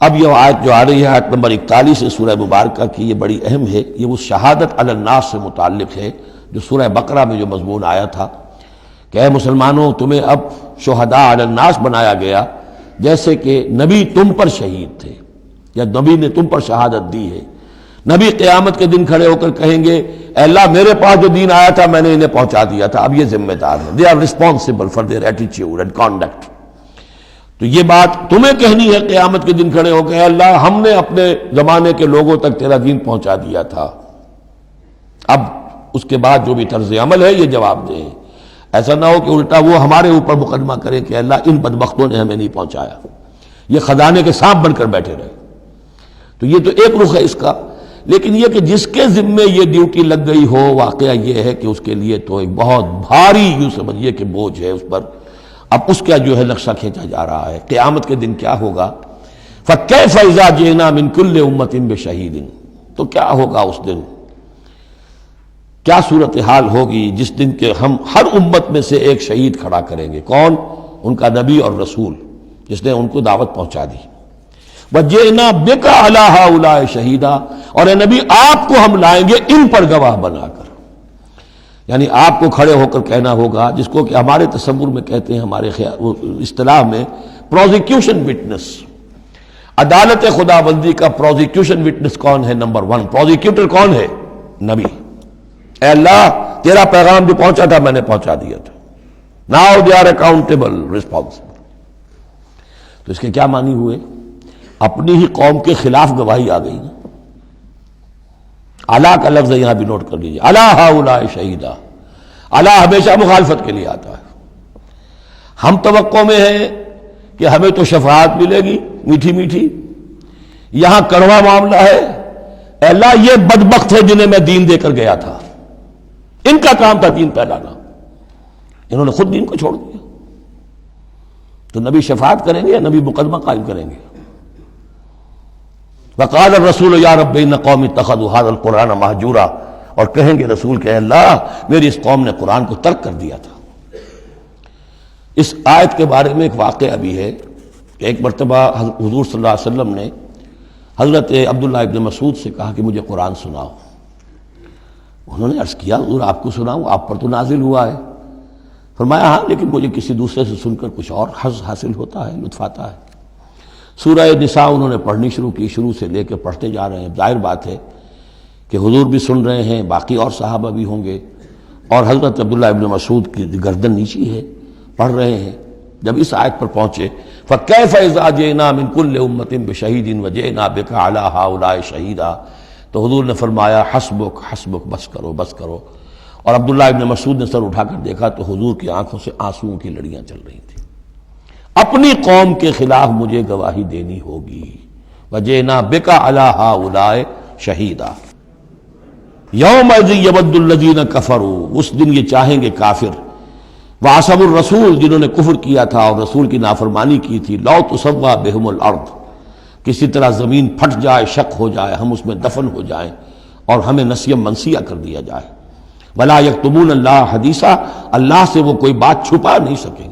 اب یہ آیت جو آ رہی ہے آیت نمبر 41 سے سورہ مبارکہ کی، یہ بڑی اہم ہے. یہ وہ شہادت علی الناس سے متعلق ہے جو سورہ بقرہ میں جو مضمون آیا تھا کہ اے مسلمانوں تمہیں اب شہداء علی الناس بنایا گیا، جیسے کہ نبی تم پر شہید تھے یا نبی نے تم پر شہادت دی ہے. نبی قیامت کے دن کھڑے ہو کر کہیں گے اے اللہ میرے پاس جو دین آیا تھا میں نے انہیں پہنچا دیا تھا، اب یہ ذمہ دار ہیں. They are responsible for their attitude and conduct. تو یہ بات تمہیں کہنی ہے قیامت کے دن کھڑے ہو کے اے اللہ ہم نے اپنے زمانے کے لوگوں تک تیرا دین پہنچا دیا تھا. اب اس کے بعد جو بھی طرز عمل ہے یہ جواب دیں. ایسا نہ ہو کہ الٹا وہ ہمارے اوپر مقدمہ کرے کہ اللہ ان بدبختوں نے ہمیں نہیں پہنچایا، یہ خزانے کے سانپ بن کر بیٹھے رہے. تو یہ تو ایک رخ ہے اس کا. لیکن یہ کہ جس کے ذمے یہ ڈیوٹی لگ گئی ہو، واقعہ یہ ہے کہ اس کے لیے تو ایک بہت بھاری یوں سمجھیے کہ بوجھ ہے اس پر. اب اس کا جو ہے نقشہ کھینچا جا رہا ہے قیامت کے دن کیا ہوگا. فَكَيْفَ إِذَا جِئْنَا مِن كُلِّ أُمَّةٍ بِشَهِيدٍ، تو کیا ہوگا اس دن، کیا صورتحال ہوگی جس دن کہ ہم ہر امت میں سے ایک شہید کھڑا کریں گے. کون؟ ان کا نبی اور رسول جس نے ان کو دعوت پہنچا دی. وَجِئْنَا بِكَ عَلَىٰ هَٰؤُلَاءِ شَهِيدًا، اور اے نبی آپ کو ہم لائیں گے ان پر گواہ بنا کر. یعنی آپ کو کھڑے ہو کر کہنا ہوگا، جس کو کہ ہمارے تصور میں کہتے ہیں، ہمارے اصطلاح میں پروزیکیوشن وٹنس. عدالت خداوندی کا پروزیکیوشن وٹنس کون ہے؟ نمبر 1 پروزیکیوٹر کون ہے؟ نبی. اے اللہ تیرا پیغام جو پہنچا تھا میں نے پہنچا دیا تھا. Now they are accountable responsible. تو اس کے کیا معنی ہوئے؟ اپنی ہی قوم کے خلاف گواہی آ گئی نا. علا کا لفظ یہاں بھی نوٹ کر لیجیے، علی ہؤلاء شہیدا. علی ہمیشہ مخالفت کے لیے آتا ہے. ہم توقع میں ہیں کہ ہمیں تو شفاعت ملے گی میٹھی میٹھی، یہاں کڑوا معاملہ ہے. اے اللہ یہ بدبخت ہے جنہیں میں دین دے کر گیا تھا، ان کا کام تھا دین پھیلانا، انہوں نے خود دین کو چھوڑ دیا. تو نبی شفاعت کریں گے یا نبی مقدمہ قائم کریں گے؟ وقال الرسول یا رب ان قوم اتخذوا هذا القرآن مہجورا، اور کہیں گے رسول کہ اللہ میری اس قوم نے قرآن کو ترک کر دیا تھا. اس آیت کے بارے میں ایک واقعہ بھی ہے کہ ایک مرتبہ حضور صلی اللہ علیہ وسلم نے حضرت عبداللہ ابن مسعود سے کہا کہ مجھے قرآن سناؤ. انہوں نے عرض کیا حضور آپ کو سناؤں؟ آپ پر تو نازل ہوا ہے. فرمایا ہاں لیکن مجھے کسی دوسرے سے سن کر کچھ اور حظ حاصل ہوتا ہے، لطف آتا ہے. سورہ نساء انہوں نے پڑھنی شروع کی، شروع سے لے کے پڑھتے جا رہے ہیں. ظاہر بات ہے کہ حضور بھی سن رہے ہیں، باقی اور صحابہ بھی ہوں گے، اور حضرت عبداللہ ابن مسعود کی گردن نیچی ہے، پڑھ رہے ہیں. جب اس آیت پر پہنچے فَكَيْفَ إِذَا جِئْنَا مِن كُلِّ أُمَّةٍ بِشَهِيدٍ وَجِئْنَا بِكَ عَلَىٰ هَٰؤُلَاءِ شَهِيدًا. تو حضور نے فرمایا حسبک حسبک، بس کرو بس کرو. اور عبداللہ ابن مسعود نے سر اٹھا کر دیکھا تو حضور کی آنکھوں سے آنسوؤں کی لڑیاں چل رہی تھیں. اپنی قوم کے خلاف مجھے گواہی دینی ہوگی. وَجِئْنَا بِكَ عَلَىٰ هَٰؤُلَاءِ شَهِيدًا. يَوْمَئِذٍ يَوَدُّ الَّذِينَ كَفَرُوا، اس دن یہ چاہیں گے کافر، وَعَصَوُا الرَّسُولَ جنہوں نے کفر کیا تھا اور رسول کی نافرمانی کی تھی، لَوْ تُسَوَّىٰ بِهِمُ الْأَرْضُ، کسی طرح زمین پھٹ جائے، شق ہو جائے، ہم اس میں دفن ہو جائیں اور ہمیں نسیم منسیہ کر دیا جائے. وَلَا يَكْتُمُونَ اللَّهَ حَدِيثًا، اللہ سے وہ کوئی بات چھپا نہیں سکیں گے.